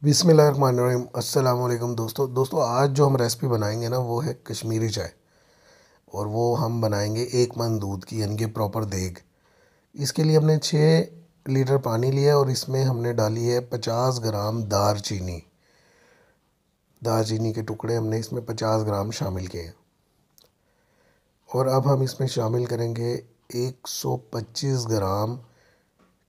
बिस्मिल्लाहिर्रहमानिर्रहीम। अस्सलाम वालेकुम दोस्तों आज जो हम रेसिपी बनाएंगे ना वो है कश्मीरी चाय। और वो हम बनाएंगे एक मन दूध की यानी कि प्रॉपर देग। इसके लिए हमने 6 लीटर पानी लिया और इसमें हमने डाली है 50 ग्राम दारचीनी। दारचीनी के टुकड़े हमने इसमें 50 ग्राम शामिल किए। और अब हम इसमें शामिल करेंगे 125 ग्राम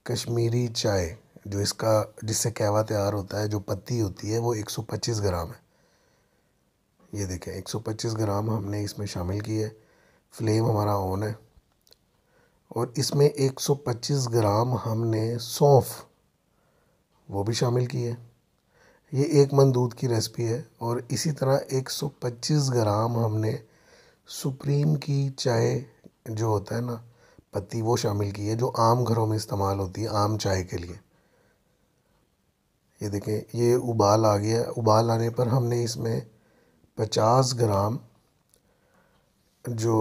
कश्मीरी चाय। जो इसका जिससे कहवा तैयार होता है, जो पत्ती होती है, वो 125 ग्राम है। ये देखें 125 ग्राम हमने इसमें शामिल की है। फ्लेम हमारा ऑन है। और इसमें 125 ग्राम हमने सौंफ वो भी शामिल की है। ये एक मन दूध की रेसिपी है। और इसी तरह 125 ग्राम हमने सुप्रीम की चाय जो होता है ना पत्ती, वो शामिल की है, जो आम घरों में इस्तेमाल होती है आम चाय के लिए। ये देखें ये उबाल आ गया। उबाल आने पर हमने इसमें 50 ग्राम जो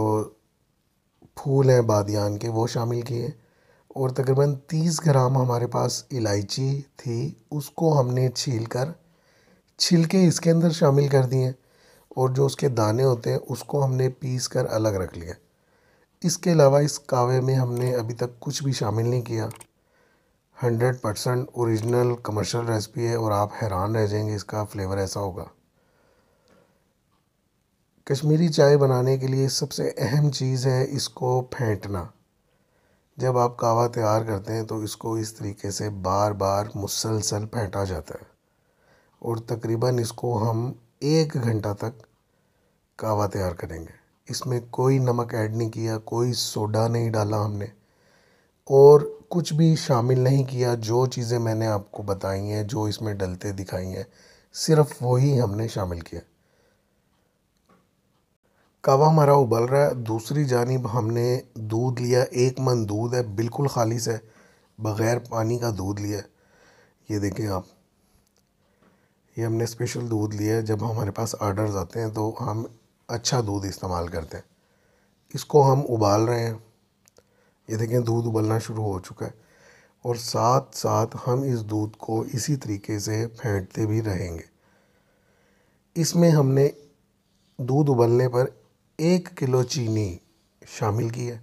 फूल हैं बादियान के वो शामिल किए। और तकरीबन 30 ग्राम हमारे पास इलायची थी, उसको हमने छील कर छिलके इसके अंदर शामिल कर दिए। और जो उसके दाने होते हैं उसको हमने पीस कर अलग रख लिया। इसके अलावा इस कावे में हमने अभी तक कुछ भी शामिल नहीं किया। 100% ओरिजिनल कमर्शियल रेसिपी है और आप हैरान रह जाएंगे, इसका फ्लेवर ऐसा होगा। कश्मीरी चाय बनाने के लिए सबसे अहम चीज़ है इसको फेंटना। जब आप कावा तैयार करते हैं तो इसको इस तरीके से बार बार मुसलसल फेंटा जाता है। और तकरीबन इसको हम 1 घंटा तक कावा तैयार करेंगे। इसमें कोई नमक ऐड नहीं किया, कोई सोडा नहीं डाला हमने, और कुछ भी शामिल नहीं किया। जो चीज़ें मैंने आपको बताई हैं, जो इसमें डलते दिखाई हैं, सिर्फ वही हमने शामिल किया। कावा हमारा उबल रहा है। दूसरी जानिब हमने दूध लिया, एक मन दूध है, बिल्कुल खालिस है, बग़ैर पानी का दूध लिया है। ये देखें आप, ये हमने स्पेशल दूध लिया है। जब हमारे पास आर्डर्स आते हैं तो हम अच्छा दूध इस्तेमाल करते हैं। इसको हम उबाल रहे हैं। ये देखें दूध उबलना शुरू हो चुका है। और साथ साथ हम इस दूध को इसी तरीके से फेंटते भी रहेंगे। इसमें हमने दूध उबलने पर 1 किलो चीनी शामिल की है।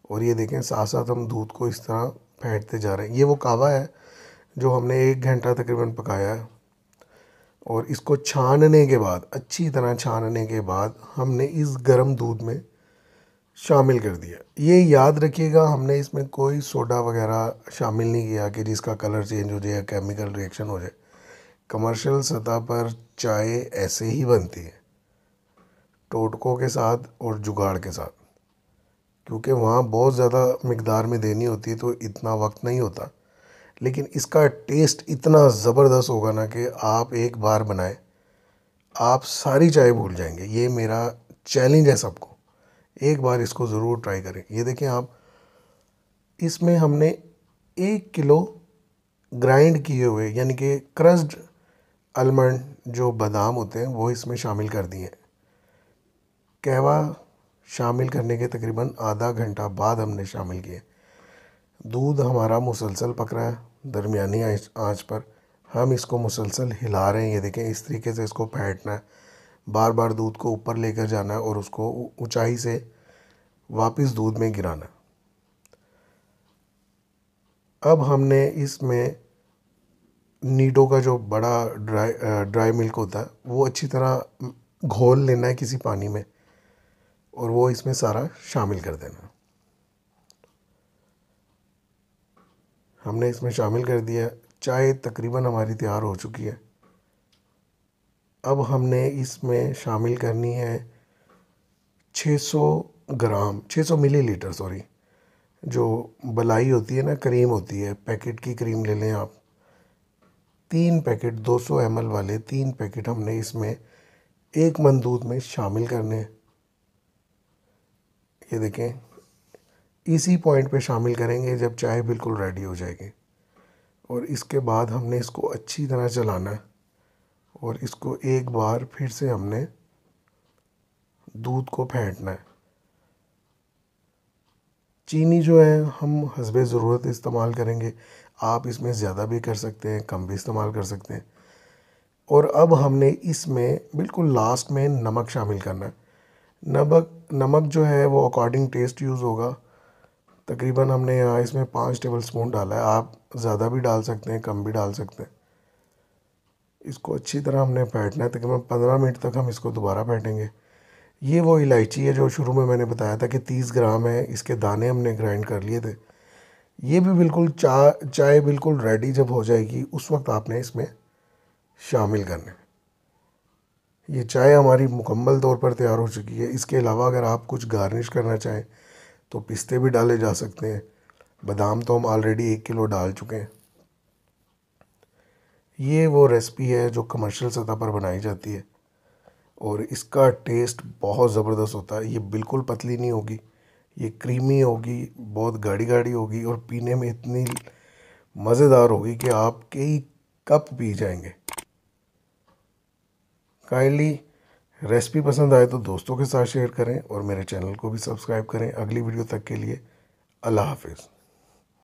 और ये देखें साथ साथ हम दूध को इस तरह फेंटते जा रहे हैं। ये वो कावा है जो हमने 1 घंटा तकरीबन पकाया है। और इसको छानने के बाद, अच्छी तरह छानने के बाद, हमने इस गर्म दूध में शामिल कर दिया। ये याद रखिएगा, हमने इसमें कोई सोडा वगैरह शामिल नहीं किया कि जिसका कलर चेंज हो जाए या केमिकल रिएक्शन हो जाए। कमर्शियल सतह पर चाय ऐसे ही बनती है, टोटकों के साथ और जुगाड़ के साथ। क्योंकि वहाँ बहुत ज़्यादा मिकदार में देनी होती है तो इतना वक्त नहीं होता। लेकिन इसका टेस्ट इतना ज़बरदस्त होगा ना कि आप एक बार बनाएं, आप सारी चाय भूल जाएंगे। ये मेरा चैलेंज है सबको, एक बार इसको ज़रूर ट्राई करें। ये देखें आप, इसमें हमने 1 किलो ग्राइंड किए हुए यानी कि क्रस्ड आलमंड जो बादाम होते हैं वो इसमें शामिल कर दिए। कहवा शामिल करने के तकरीबन आधा घंटा बाद हमने शामिल किए। दूध हमारा मुसलसल पक रहा है दरमियानी आंच पर। हम इसको मुसलसल हिला रहे हैं। ये देखें इस तरीके से इसको फेंटना है, बार बार दूध को ऊपर लेकर जाना है और उसको ऊंचाई से वापस दूध में गिराना है। अब हमने इसमें नीडो का जो बड़ा ड्राई मिल्क होता है वो अच्छी तरह घोल लेना है किसी पानी में, और वो इसमें सारा शामिल कर देना। हमने इसमें शामिल कर दिया। चाय तकरीबन हमारी तैयार हो चुकी है। अब हमने इसमें शामिल करनी है 600 ग्राम 600 मिलीलीटर सॉरी, जो मलाई होती है ना, क्रीम होती है, पैकेट की क्रीम ले लें आप। 3 पैकेट 200 ml वाले 3 पैकेट हमने इसमें एक मन दूध में शामिल करने हैं। ये देखें इसी पॉइंट पे शामिल करेंगे जब चाय बिल्कुल रेडी हो जाएगी। और इसके बाद हमने इसको अच्छी तरह चलाना है। और इसको एक बार फिर से हमने दूध को फेंटना है। चीनी जो है हम हस्बे ज़रूरत इस्तेमाल करेंगे। आप इसमें ज़्यादा भी कर सकते हैं, कम भी इस्तेमाल कर सकते हैं। और अब हमने इसमें बिल्कुल लास्ट में नमक शामिल करना है। नमक जो है वो अकॉर्डिंग टेस्ट यूज़ होगा। तकरीबन हमने यहाँ इसमें 5 टेबल स्पून डाला है। आप ज़्यादा भी डाल सकते हैं, कम भी डाल सकते हैं। इसको अच्छी तरह हमने फेंटना है, तकरीबन 15 मिनट तक हम इसको दोबारा फेंटेंगे। ये वो इलायची है जो शुरू में मैंने बताया था कि 30 ग्राम है, इसके दाने हमने ग्राइंड कर लिए थे। ये भी बिल्कुल चाय बिल्कुल रेडी जब हो जाएगी उस वक्त आपने इसमें शामिल करना है। ये चाय हमारी मुकम्मल तौर पर तैयार हो चुकी है। इसके अलावा अगर आप कुछ गार्निश करना चाहें तो पिस्ते भी डाले जा सकते हैं। बादाम तो हम ऑलरेडी 1 किलो डाल चुके हैं। ये वो रेसिपी है जो कमर्शियल सतह पर बनाई जाती है और इसका टेस्ट बहुत ज़बरदस्त होता है। ये बिल्कुल पतली नहीं होगी, ये क्रीमी होगी, बहुत गाढ़ी गाढ़ी होगी और पीने में इतनी मज़ेदार होगी कि आप कई कप पी जाएंगे। काइंडली रेसिपी पसंद आए तो दोस्तों के साथ शेयर करें और मेरे चैनल को भी सब्सक्राइब करें। अगली वीडियो तक के लिए अल्लाह हाफिज़।